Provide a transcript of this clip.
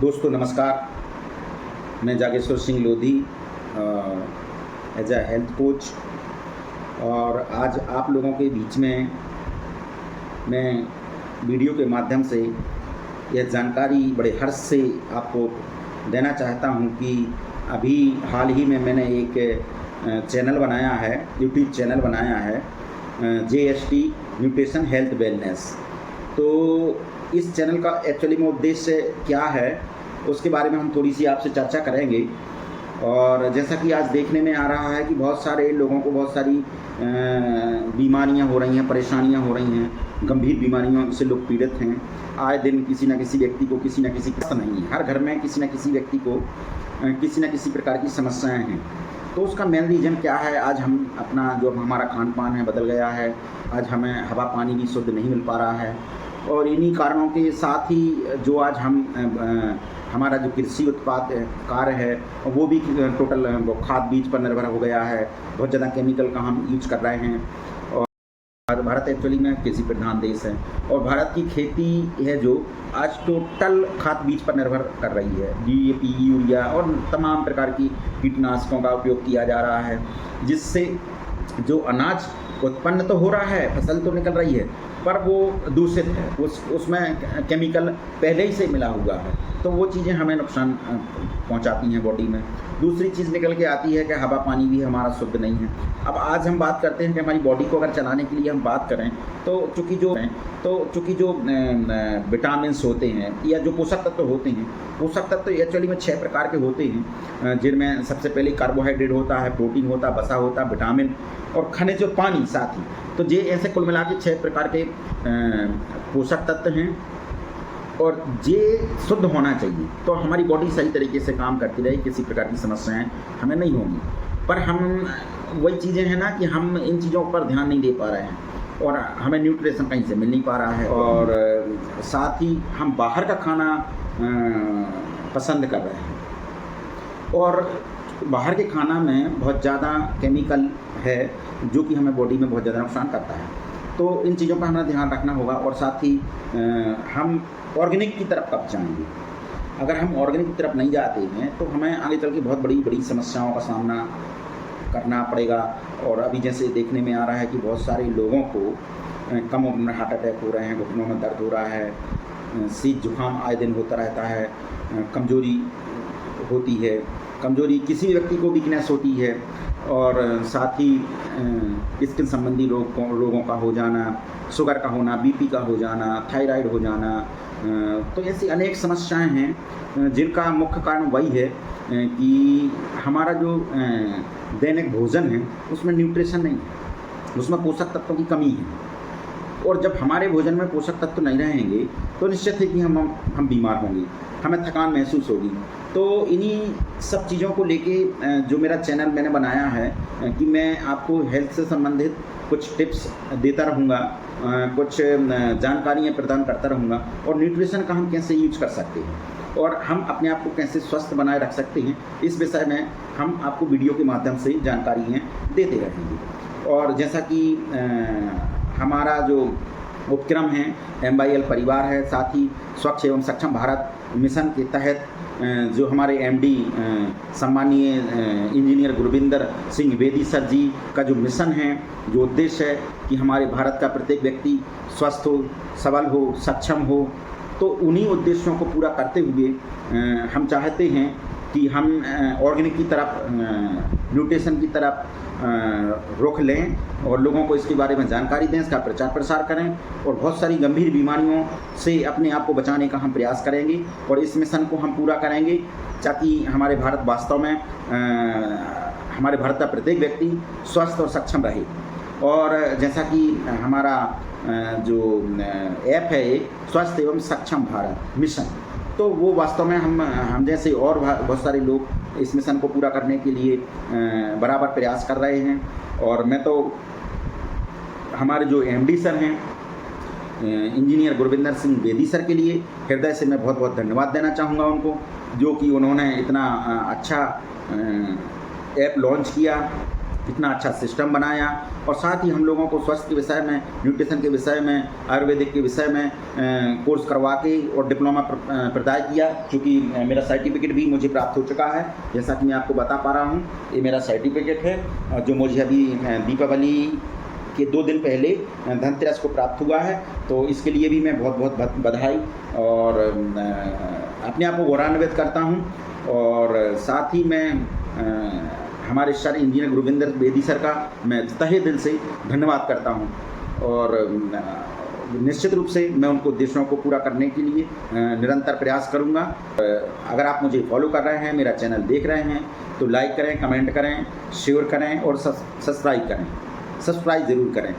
दोस्तों नमस्कार। मैं Jageshwar Singh Lodhi as a health coach, और आज आप लोगों के बीच में मैं वीडियो के माध्यम से यह जानकारी बड़े हर्ष से आपको देना चाहता हूं कि अभी हाल ही में मैंने एक चैनल बनाया है, यूट्यूब चैनल बनाया है JST न्यूट्रिशन हेल्थ वेलनेस। तो इस चैनल का एक्चुअली में उद्देश्य क्या है उसके बारे में हम थोड़ी सी आपसे चर्चा करेंगे। और जैसा कि आज देखने में आ रहा है कि बहुत सारे लोगों को बहुत सारी बीमारियां हो रही हैं, परेशानियां हो रही हैं, गंभीर बीमारियों से लोग पीड़ित हैं। आए दिन किसी न किसी व्यक्ति को किसी न किसी कष्ट नहीं है, हर घर में किसी न किसी व्यक्ति को किसी न किसी प्रकार की समस्याएं हैं। तो उसका मेन रीज़न क्या है? आज हम अपना जो हमारा खान पान है बदल गया है, आज हमें हवा पानी भी शुद्ध नहीं मिल पा रहा है, और इन्हीं कारणों के साथ ही जो आज हम हमारा जो कृषि उत्पाद कार्य है वो भी टोटल खाद बीज पर निर्भर हो गया है। बहुत ज़्यादा केमिकल का हम यूज कर रहे हैं, और भारत एक्चुअली में कृषि प्रधान देश है, और भारत की खेती है जो आज टोटल खाद बीज पर निर्भर कर रही है। DAP, यूरिया और तमाम प्रकार की कीटनाशकों का उपयोग किया जा रहा है, जिससे जो अनाज उत्पन्न तो हो रहा है, फसल तो निकल रही है, पर वो दूषित है, उसमें केमिकल पहले ही से मिला हुआ है, तो वो चीज़ें हमें नुकसान पहुंचाती हैं बॉडी में। दूसरी चीज़ निकल के आती है कि हवा पानी भी हमारा शुद्ध नहीं है। अब आज हम बात करते हैं कि हमारी बॉडी को अगर चलाने के लिए हम बात करें तो चूँकि जो विटामिन्स होते हैं या जो पोषक तत्व होते हैं, पोषक तत्व एक्चुअली में 6 प्रकार के होते हैं, जिनमें सबसे पहले कार्बोहाइड्रेट होता है, प्रोटीन होता है, वसा होता है, विटामिन और खनिज और पानी साथ ही। तो ये ऐसे कुल मिला के 6 प्रकार के पोषक तत्व हैं, और ये शुद्ध होना चाहिए तो हमारी बॉडी सही तरीके से काम करती रहे, किसी प्रकार की समस्याएं हमें नहीं होंगी। पर हम वही चीज़ें हैं ना कि हम इन चीज़ों पर ध्यान नहीं दे पा रहे हैं, और हमें न्यूट्रिशन कहीं से मिल नहीं पा रहा है, और साथ ही हम बाहर का खाना पसंद कर रहे हैं, और बाहर के खाना में बहुत ज़्यादा केमिकल है जो कि हमें बॉडी में बहुत ज़्यादा नुकसान करता है। तो इन चीज़ों का हमें ध्यान रखना होगा, और साथ ही हम ऑर्गेनिक की तरफ कब जाएंगे। अगर हम ऑर्गेनिक की तरफ नहीं जाते हैं तो हमें आगे चल के बहुत बड़ी बड़ी समस्याओं का सामना करना पड़ेगा। और अभी जैसे देखने में आ रहा है कि बहुत सारे लोगों को कम उम्र में हार्ट अटैक हो रहे हैं, घुटनों में दर्द हो रहा है, सीत जुकाम आए दिन होता रहता है, कमजोरी होती है, कमजोरी किसी व्यक्ति को वीकनेस होती है, और साथ ही स्किन संबंधी रोगों का हो जाना, शुगर का होना, BP का हो जाना, थायराइड हो जाना। तो ऐसी अनेक समस्याएं हैं जिनका मुख्य कारण वही है कि हमारा जो दैनिक भोजन है उसमें न्यूट्रिशन नहीं है, उसमें पोषक तत्वों की कमी है। और जब हमारे भोजन में पोषक तत्व नहीं रहेंगे तो निश्चित है कि हम बीमार होंगे, हमें थकान महसूस होगी। तो इन्हीं सब चीज़ों को लेके जो मेरा चैनल मैंने बनाया है कि मैं आपको हेल्थ से संबंधित कुछ टिप्स देता रहूँगा, कुछ जानकारियाँ प्रदान करता रहूँगा, और न्यूट्रिशन का हम कैसे यूज कर सकते हैं और हम अपने आप को कैसे स्वस्थ बनाए रख सकते हैं, इस विषय में हम आपको वीडियो के माध्यम से जानकारियाँ देते रहेंगे। और जैसा कि हमारा जो उपक्रम है MYL परिवार है, साथ ही स्वच्छ एवं सक्षम भारत मिशन के तहत जो हमारे MD सम्मानीय इंजीनियर गुरविंदर सिंह बेदी सर जी का जो मिशन है, जो उद्देश्य है कि हमारे भारत का प्रत्येक व्यक्ति स्वस्थ हो, सबल हो, सक्षम हो, तो उन्हीं उद्देश्यों को पूरा करते हुए हम चाहते हैं कि हम ऑर्गेनिक की तरफ, न्यूट्रिशन की तरफ रुख लें, और लोगों को इसके बारे में जानकारी दें, इसका प्रचार प्रसार करें, और बहुत सारी गंभीर बीमारियों से अपने आप को बचाने का हम प्रयास करेंगे, और इस मिशन को हम पूरा करेंगे ताकि हमारे भारत वास्तव में हमारे भारत का प्रत्येक व्यक्ति स्वस्थ और सक्षम रहे। और जैसा कि हमारा जो ऐप है स्वस्थ एवं सक्षम भारत मिशन, तो वो वास्तव में हम जैसे और बहुत सारे लोग इस मिशन को पूरा करने के लिए बराबर प्रयास कर रहे हैं। और मैं तो हमारे जो MD सर हैं इंजीनियर गुरविंदर सिंह बेदी सर के लिए हृदय से मैं बहुत बहुत धन्यवाद देना चाहूँगा उनको, जो कि उन्होंने इतना अच्छा ऐप लॉन्च किया इतना अच्छा सिस्टम बनाया और साथ ही हम लोगों को स्वास्थ्य के विषय में, न्यूट्रिशन के विषय में, आयुर्वेदिक के विषय में कोर्स करवा के और डिप्लोमा प्रदान किया। चूँकि मेरा सर्टिफिकेट भी मुझे प्राप्त हो चुका है, जैसा कि मैं आपको बता पा रहा हूँ। ये मेरा सर्टिफिकेट है जो मुझे अभी दीपावली के 2 दिन पहले धनतेरस को प्राप्त हुआ है। तो इसके लिए भी मैं बहुत बहुत बधाई और अपने आप को गौरवान्वित करता हूँ। और साथ ही मैं हमारे sir engineer Gurvinder Bedi sir का मैं तहे दिल से धन्यवाद करता हूँ और निश्चित रूप से मैं उनको उद्देश्यों को पूरा करने के लिए निरंतर प्रयास करूँगा। अगर आप मुझे फॉलो कर रहे हैं, मेरा चैनल देख रहे हैं, तो लाइक करें, कमेंट करें, शेयर करें और सब्सक्राइब करें। सब्सक्राइब ज़रूर करें।